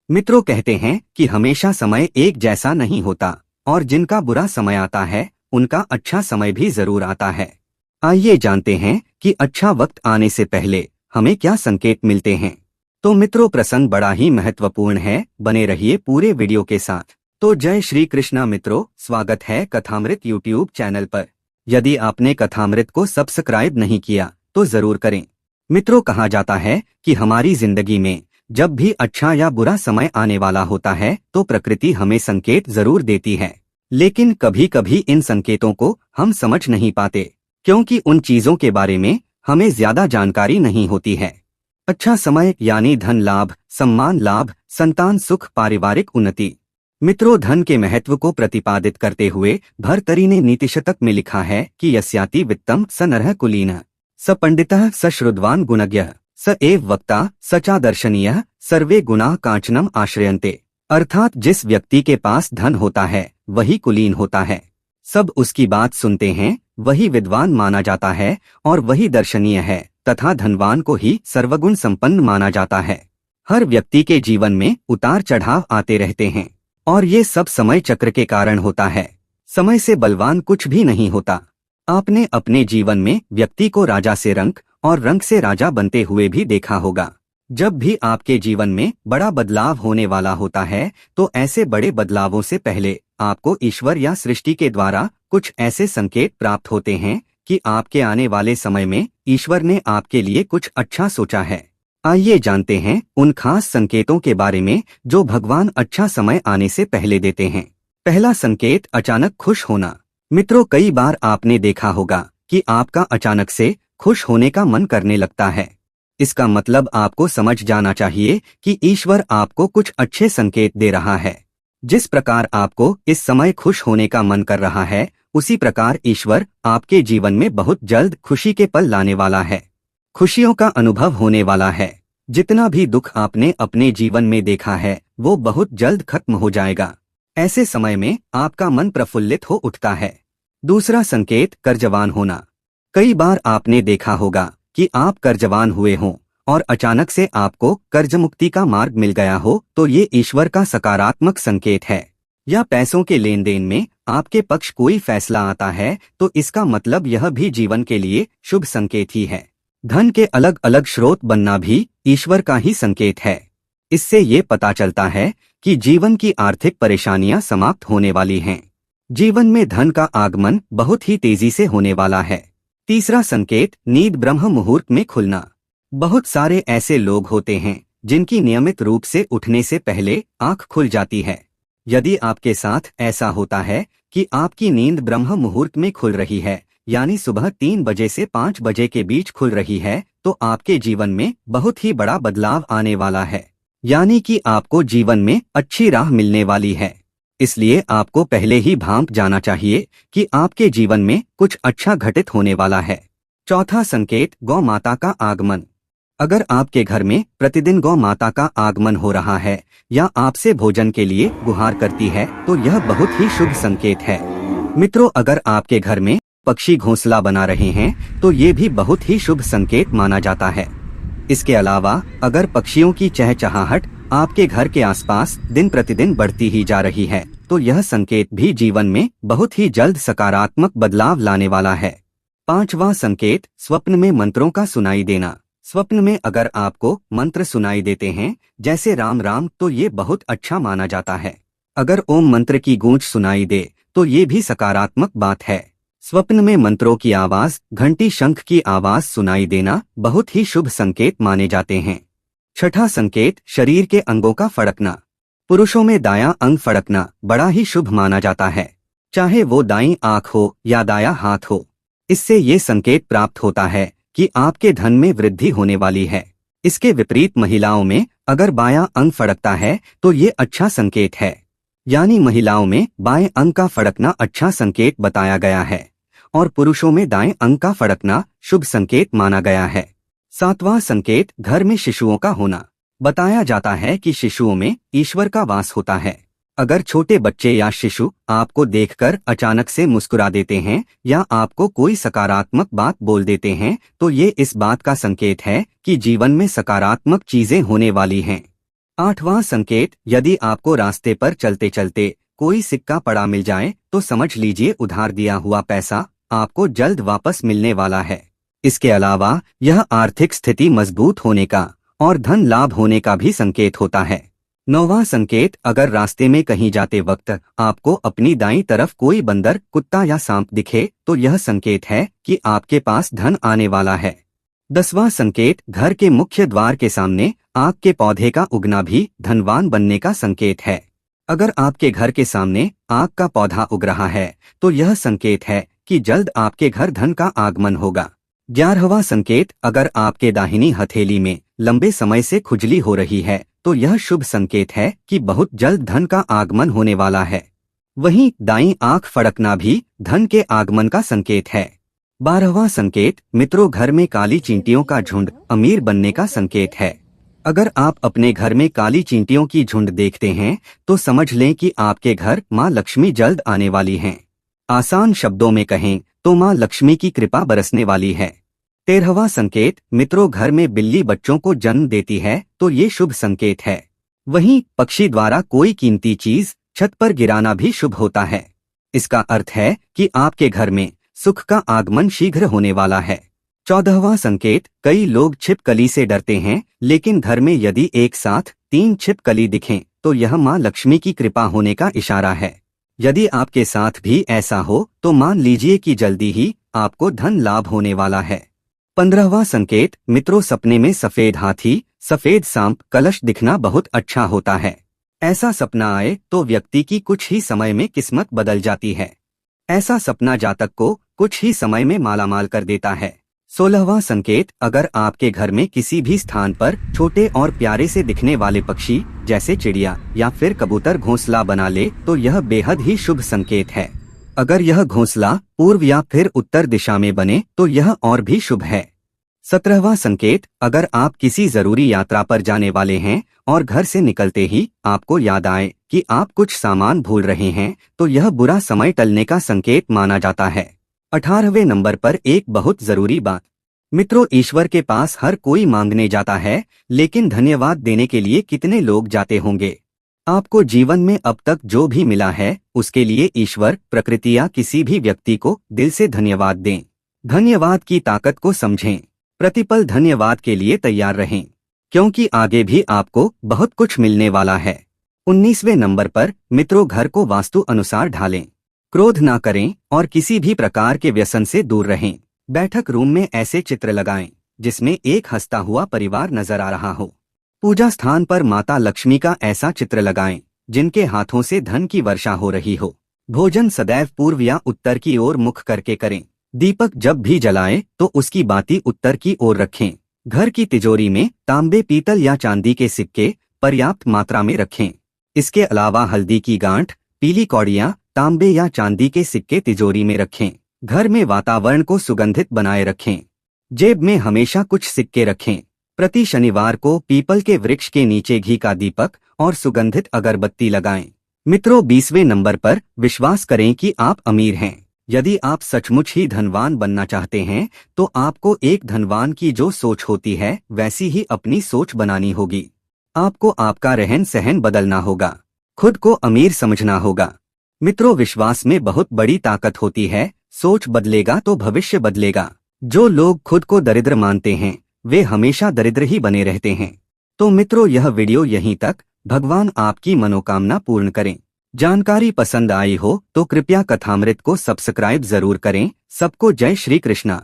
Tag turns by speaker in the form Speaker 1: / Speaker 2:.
Speaker 1: मित्रों कहते हैं कि हमेशा समय एक जैसा नहीं होता और जिनका बुरा समय आता है उनका अच्छा समय भी जरूर आता है। आइए जानते हैं कि अच्छा वक्त आने से पहले हमें क्या संकेत मिलते हैं। तो मित्रों प्रसंग बड़ा ही महत्वपूर्ण है, बने रहिए पूरे वीडियो के साथ। तो जय श्री कृष्णा मित्रों, स्वागत है कथामृत यूट्यूब चैनल पर। यदि आपने कथामृत को सब्सक्राइब नहीं किया तो जरूर करें। मित्रों कहा जाता है कि हमारी जिंदगी में जब भी अच्छा या बुरा समय आने वाला होता है तो प्रकृति हमें संकेत जरूर देती है, लेकिन कभी कभी इन संकेतों को हम समझ नहीं पाते क्योंकि उन चीजों के बारे में हमें ज्यादा जानकारी नहीं होती है। अच्छा समय यानी धन लाभ, सम्मान लाभ, संतान सुख, पारिवारिक उन्नति। मित्रों धन के महत्व को प्रतिपादित करते हुए भर्तरी ने नीतिशतक में लिखा है कि यस्याति वित्तम स नरः कुलीनः स पंडितः स श्रुतवान गुणज्ञः स एव वक्ता सचा दर्शनीय सर्वे गुणाः कांचनम आश्रयन्ते। अर्थात जिस व्यक्ति के पास धन होता है वही कुलीन होता है, सब उसकी बात सुनते हैं, वही विद्वान माना जाता है और वही दर्शनीय है तथा धनवान को ही सर्वगुण संपन्न माना जाता है। हर व्यक्ति के जीवन में उतार चढ़ाव आते रहते हैं और ये सब समय चक्र के कारण होता है। समय से बलवान कुछ भी नहीं होता। आपने अपने जीवन में व्यक्ति को राजा से रंक और रंक से राजा बनते हुए भी देखा होगा। जब भी आपके जीवन में बड़ा बदलाव होने वाला होता है तो ऐसे बड़े बदलावों से पहले आपको ईश्वर या सृष्टि के द्वारा कुछ ऐसे संकेत प्राप्त होते हैं कि आपके आने वाले समय में ईश्वर ने आपके लिए कुछ अच्छा सोचा है। आइए जानते हैं उन खास संकेतों के बारे में जो भगवान अच्छा समय आने से पहले देते हैं। पहला संकेत, अचानक खुश होना। मित्रों कई बार आपने देखा होगा कि आपका अचानक से खुश होने का मन करने लगता है। इसका मतलब आपको समझ जाना चाहिए कि ईश्वर आपको कुछ अच्छे संकेत दे रहा है। जिस प्रकार आपको इस समय खुश होने का मन कर रहा है उसी प्रकार ईश्वर आपके जीवन में बहुत जल्द खुशी के पल लाने वाला है। खुशियों का अनुभव होने वाला है। जितना भी दुख आपने अपने जीवन में देखा है वो बहुत जल्द खत्म हो जाएगा। ऐसे समय में आपका मन प्रफुल्लित हो उठता है। दूसरा संकेत, कर्जवान होना। कई बार आपने देखा होगा कि आप कर्जवान हुए हों और अचानक से आपको कर्ज मुक्ति का मार्ग मिल गया हो तो ये ईश्वर का सकारात्मक संकेत है। या पैसों के लेन देन में आपके पक्ष कोई फैसला आता है तो इसका मतलब यह भी जीवन के लिए शुभ संकेत ही है। धन के अलग अलग स्रोत बनना भी ईश्वर का ही संकेत है। इससे ये पता चलता है कि जीवन की आर्थिक परेशानियां समाप्त होने वाली हैं। जीवन में धन का आगमन बहुत ही तेजी से होने वाला है। तीसरा संकेत, नींद ब्रह्म मुहूर्त में खुलना। बहुत सारे ऐसे लोग होते हैं जिनकी नियमित रूप से उठने से पहले आंख खुल जाती है। यदि आपके साथ ऐसा होता है कि आपकी नींद ब्रह्म मुहूर्त में खुल रही है यानी सुबह 3 बजे से 5 बजे के बीच खुल रही है तो आपके जीवन में बहुत ही बड़ा बदलाव आने वाला है, यानी कि आपको जीवन में अच्छी राह मिलने वाली है। इसलिए आपको पहले ही भांप जाना चाहिए कि आपके जीवन में कुछ अच्छा घटित होने वाला है। चौथा संकेत, गौ माता का आगमन। अगर आपके घर में प्रतिदिन गौ माता का आगमन हो रहा है या आपसे भोजन के लिए गुहार करती है तो यह बहुत ही शुभ संकेत है। मित्रों अगर आपके घर में पक्षी घोंसला बना रहे हैं तो ये भी बहुत ही शुभ संकेत माना जाता है। इसके अलावा अगर पक्षियों की चहचहाहट आपके घर के आसपास दिन प्रतिदिन बढ़ती ही जा रही है तो यह संकेत भी जीवन में बहुत ही जल्द सकारात्मक बदलाव लाने वाला है। पांचवा संकेत, स्वप्न में मंत्रों का सुनाई देना। स्वप्न में अगर आपको मंत्र सुनाई देते हैं जैसे राम राम तो ये बहुत अच्छा माना जाता है। अगर ओम मंत्र की गूंज सुनाई दे तो ये भी सकारात्मक बात है। स्वप्न में मंत्रों की आवाज, घंटी शंख की आवाज सुनाई देना बहुत ही शुभ संकेत माने जाते हैं। छठा संकेत, शरीर के अंगों का फड़कना। पुरुषों में दायां अंग फड़कना बड़ा ही शुभ माना जाता है, चाहे वो दाईं आंख हो या दायां हाथ हो। इससे ये संकेत प्राप्त होता है कि आपके धन में वृद्धि होने वाली है। इसके विपरीत महिलाओं में अगर बायां अंग फड़कता है तो ये अच्छा संकेत है, यानी महिलाओं में बाएं अंग का फड़कना अच्छा संकेत बताया गया है और पुरुषों में दाएं अंग का फड़कना शुभ संकेत माना गया है। सातवां संकेत, घर में शिशुओं का होना। बताया जाता है कि शिशुओं में ईश्वर का वास होता है। अगर छोटे बच्चे या शिशु आपको देखकर अचानक से मुस्कुरा देते हैं या आपको कोई सकारात्मक बात बोल देते हैं तो ये इस बात का संकेत है कि जीवन में सकारात्मक चीजें होने वाली हैं। 8वां संकेत, यदि आपको रास्ते पर चलते चलते कोई सिक्का पड़ा मिल जाए तो समझ लीजिए उधार दिया हुआ पैसा आपको जल्द वापस मिलने वाला है। इसके अलावा यह आर्थिक स्थिति मजबूत होने का और धन लाभ होने का भी संकेत होता है। 9वां संकेत, अगर रास्ते में कहीं जाते वक्त आपको अपनी दाईं तरफ कोई बंदर, कुत्ता या सांप दिखे तो यह संकेत है कि आपके पास धन आने वाला है। 10वां संकेत, घर के मुख्य द्वार के सामने आग के पौधे का उगना भी धनवान बनने का संकेत है। अगर आपके घर के सामने आग का पौधा उग रहा है तो यह संकेत है कि जल्द आपके घर धन का आगमन होगा। 11वां संकेत, अगर आपके दाहिनी हथेली में लंबे समय से खुजली हो रही है तो यह शुभ संकेत है कि बहुत जल्द धन का आगमन होने वाला है। वहीं दाईं आंख फड़कना भी धन के आगमन का संकेत है। 12वां संकेत, मित्रों, घर में काली चींटियों का झुंड अमीर बनने का संकेत है। अगर आप अपने घर में काली चींटियों की झुंड देखते हैं तो समझ लें कि आपके घर माँ लक्ष्मी जल्द आने वाली हैं। आसान शब्दों में कहें तो माँ लक्ष्मी की कृपा बरसने वाली है। 13वां संकेत, मित्रों, घर में बिल्ली बच्चों को जन्म देती है तो ये शुभ संकेत है। वहीं पक्षी द्वारा कोई कीमती चीज छत पर गिराना भी शुभ होता है। इसका अर्थ है कि आपके घर में सुख का आगमन शीघ्र होने वाला है। 14वां संकेत, कई लोग छिपकली से डरते हैं, लेकिन घर में यदि एक साथ 3 छिपकली दिखें तो यह माँ लक्ष्मी की कृपा होने का इशारा है। यदि आपके साथ भी ऐसा हो तो मान लीजिए कि जल्दी ही आपको धन लाभ होने वाला है। 15वां संकेत, मित्रों, सपने में सफेद हाथी, सफेद सांप, कलश दिखना बहुत अच्छा होता है। ऐसा सपना आए तो व्यक्ति की कुछ ही समय में किस्मत बदल जाती है। ऐसा सपना जातक को कुछ ही समय में मालामाल कर देता है। 16वां संकेत, अगर आपके घर में किसी भी स्थान पर छोटे और प्यारे से दिखने वाले पक्षी जैसे चिड़िया या फिर कबूतर घोंसला बना ले तो यह बेहद ही शुभ संकेत है। अगर यह घोंसला पूर्व या फिर उत्तर दिशा में बने तो यह और भी शुभ है। 17वां संकेत, अगर आप किसी जरूरी यात्रा पर जाने वाले हैं और घर से निकलते ही आपको याद आए कि आप कुछ सामान भूल रहे हैं तो यह बुरा समय टलने का संकेत माना जाता है। 18वें नंबर पर एक बहुत जरूरी बात, मित्रों, ईश्वर के पास हर कोई मांगने जाता है, लेकिन धन्यवाद देने के लिए कितने लोग जाते होंगे? आपको जीवन में अब तक जो भी मिला है उसके लिए ईश्वर, प्रकृति या किसी भी व्यक्ति को दिल से धन्यवाद दें। धन्यवाद की ताकत को समझें। प्रतिपल धन्यवाद के लिए तैयार रहें, क्योंकि आगे भी आपको बहुत कुछ मिलने वाला है। 19वें नंबर पर, मित्रों, घर को वास्तु अनुसार ढालें। क्रोध ना करें और किसी भी प्रकार के व्यसन से दूर रहें। बैठक रूम में ऐसे चित्र लगाएं जिसमें एक हंसता हुआ परिवार नजर आ रहा हो। पूजा स्थान पर माता लक्ष्मी का ऐसा चित्र लगाएं जिनके हाथों से धन की वर्षा हो रही हो। भोजन सदैव पूर्व या उत्तर की ओर मुख करके करें। दीपक जब भी जलाएं तो उसकी बाती उत्तर की ओर रखें। घर की तिजोरी में तांबे, पीतल या चांदी के सिक्के पर्याप्त मात्रा में रखें। इसके अलावा हल्दी की गांठ, पीली कौड़ियां, तांबे या चांदी के सिक्के तिजोरी में रखें। घर में वातावरण को सुगंधित बनाए रखें। जेब में हमेशा कुछ सिक्के रखें। प्रति शनिवार को पीपल के वृक्ष के नीचे घी का दीपक और सुगंधित अगरबत्ती लगाएं। मित्रों, 20वें नंबर पर, विश्वास करें कि आप अमीर हैं। यदि आप सचमुच ही धनवान बनना चाहते हैं तो आपको एक धनवान की जो सोच होती है वैसी ही अपनी सोच बनानी होगी। आपको आपका रहन सहन बदलना होगा, खुद को अमीर समझना होगा। मित्रों, विश्वास में बहुत बड़ी ताकत होती है। सोच बदलेगा तो भविष्य बदलेगा। जो लोग खुद को दरिद्र मानते हैं वे हमेशा दरिद्र ही बने रहते हैं। तो मित्रों, यह वीडियो यहीं तक। भगवान आपकी मनोकामना पूर्ण करें। जानकारी पसंद आई हो तो कृपया कथामृत को सब्सक्राइब जरूर करें। सबको जय श्री कृष्णा।